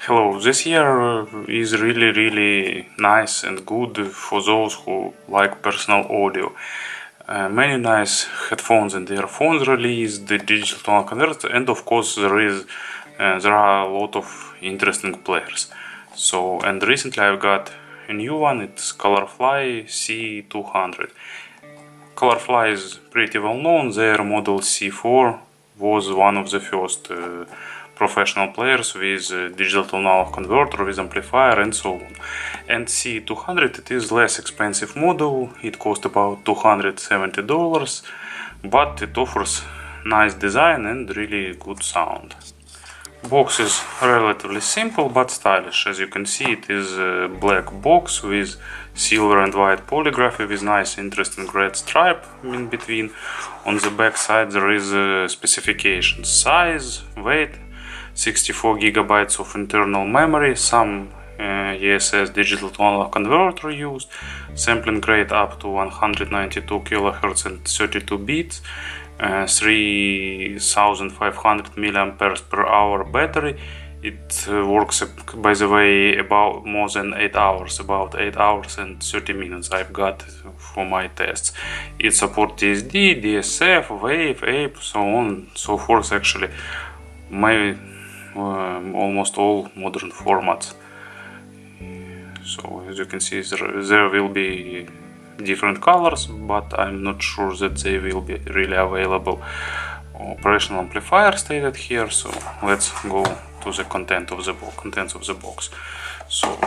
Hello, this year is really nice and good for those who like personal audio. Many nice headphones and earphones released, the digital tonal converter, and of course there are a lot of interesting players. And recently I've got a new one. It's Colorfly C200. Colorfly is pretty well known. Their model C4 was one of the first professional players with digital tonal converter, with amplifier and so on. And C200, it is less expensive model. It costs about $270, but it offers nice design and really good sound. Box is relatively simple but stylish. As you can see, it is a black box with silver and white polygraphy with nice interesting red stripe in between. On the back side there is a specification: size, weight, 64 GB of internal memory, some ESS digital tonal converter used, sampling rate up to 192 kHz and 32 bits, 3500 mAh battery. It works, by the way, about more than 8 hours, about 8 hours and 30 minutes I've got for my tests. It supports DSD, DSF, WAV, APE, so on and so forth. Actually, almost all modern formats. So as you can see, there will be different colors, but I'm not sure that they will be really available. Operational amplifier stated here. So let's go to the contents of the box. So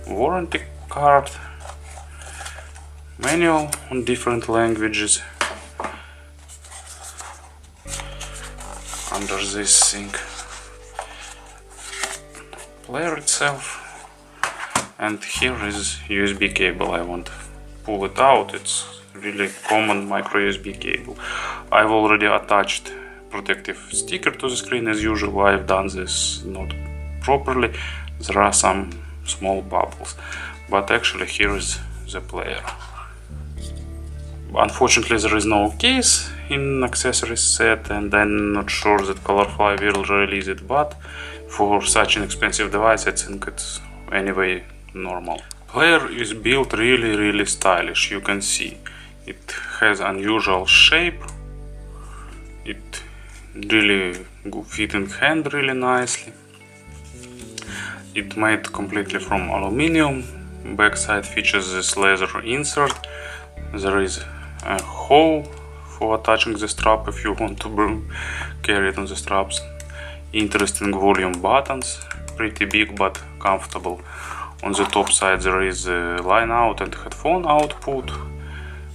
warranty card, manual on different languages. Under this thing, player itself, and here is USB cable. I won't pull it out, it's really common micro USB cable. I've already attached protective sticker to the screen as usual. I've done this not properly, there are some small bubbles, but actually here is the player. Unfortunately there is no case in accessories set, and I'm not sure that Colorfly will release it, but for such an expensive device I think it's anyway normal. Player is built really stylish. You can see it has unusual shape, it really fit in hand really nicely. It made completely from aluminum. Backside features this leather insert. There is a hole for attaching the strap if you want to carry it on the straps. Interesting volume buttons, pretty big but comfortable. On the top side there is a line out and headphone output.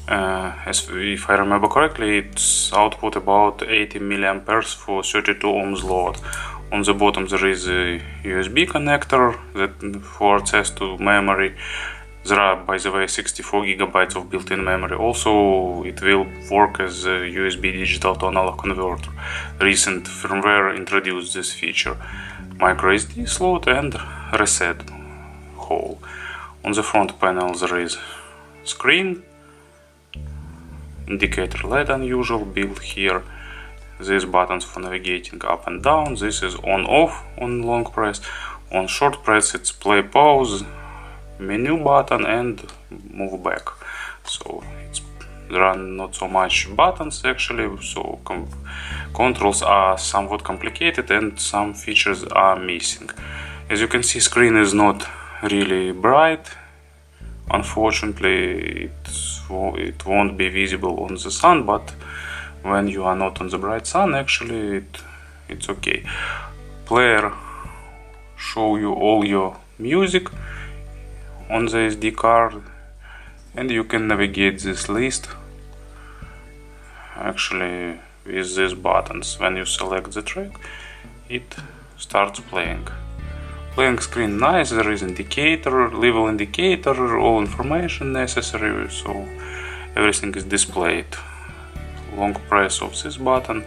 If I remember correctly, it's output about 80 mA for 32 ohms load. On the bottom there is a USB connector for access to memory. There are, by the way, 64 GB of built-in memory. Also, it will work as a USB digital tonal converter. Recent firmware introduced this feature. Micro SD slot and reset hole. On the front panel there is screen, indicator LED unusual built here. These buttons for navigating up and down. This is on off on long press. On short press it's play pause, menu button and move back. So there are not so much buttons actually, so controls are somewhat complicated and some features are missing. As you can see, screen is not really bright. Unfortunately it won't be visible on the sun, but when you are not on the bright sun, actually it's okay. Player show you all your music on the SD card, and you can navigate this list actually with these buttons. When you select the track, it starts playing. Playing screen nice, there is indicator, level indicator, all information necessary, so everything is displayed. Long press of this button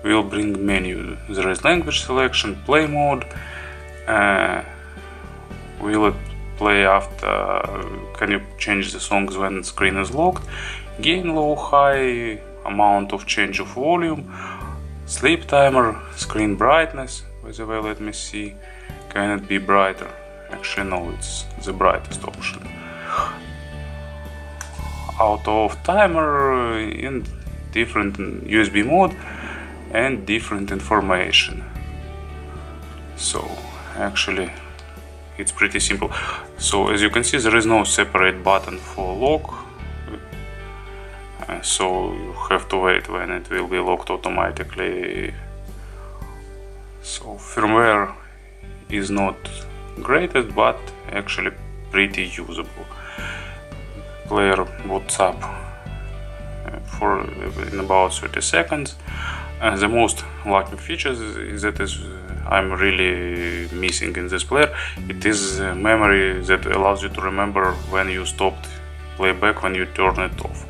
will bring menu. There is language selection, play mode, will it play after, can you change the songs when the screen is locked, gain, low, high, amount of change of volume, sleep timer, screen brightness, By the way, let me see. Can it be brighter? Actually no, it's the brightest option. Auto off timer in different USB mode and different information. So actually it's pretty simple. So as you can see, there is no separate button for lock, so you have to wait when it will be locked automatically. So firmware is not greatest, but actually pretty usable. Player boots up for in about 30 seconds. The most lacking features is that I'm really missing in this player. It is memory that allows you to remember when you stopped playback, when you turn it off.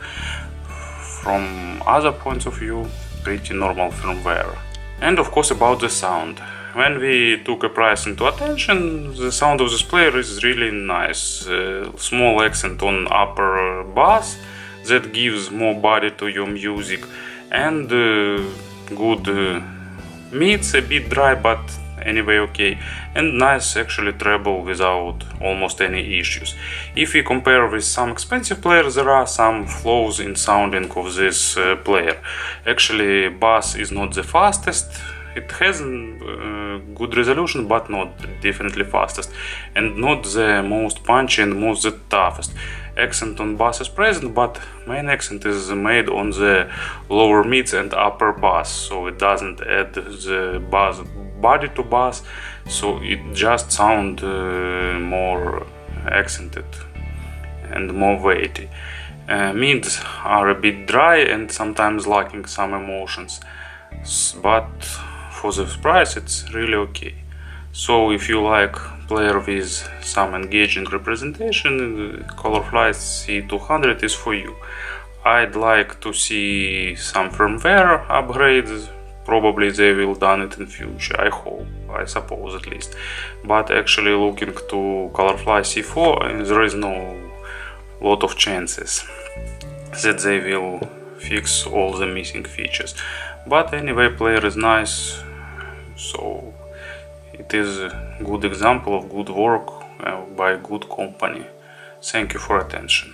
From other points of view, pretty normal firmware. And of course about the sound. When we took a price into attention, the sound of this player is really nice. Small accent on upper bass that gives more body to your music, and good mids, a bit dry but anyway okay, and nice actually treble without almost any issues. If we compare with some expensive players, there are some flaws in sounding of this player. Actually bass is not the fastest. It has good resolution, but not definitely fastest, and not the most punchy and most the toughest. Accent on bass is present, but main accent is made on the lower mids and upper bass, so it doesn't add the bass body to bass, so it just sounds more accented and more weighty. Mids are a bit dry and sometimes lacking some emotions, but for the price it's really okay. So if you like player with some engaging representation, Colorfly C200 is for you. I'd like to see some firmware upgrades. Probably they will done it in future, I hope, I suppose at least. But actually looking to Colorfly C4, there is no lot of chances that they will fix all the missing features. But anyway, player is nice, so it is a good example of good work by good company. Thank you for attention.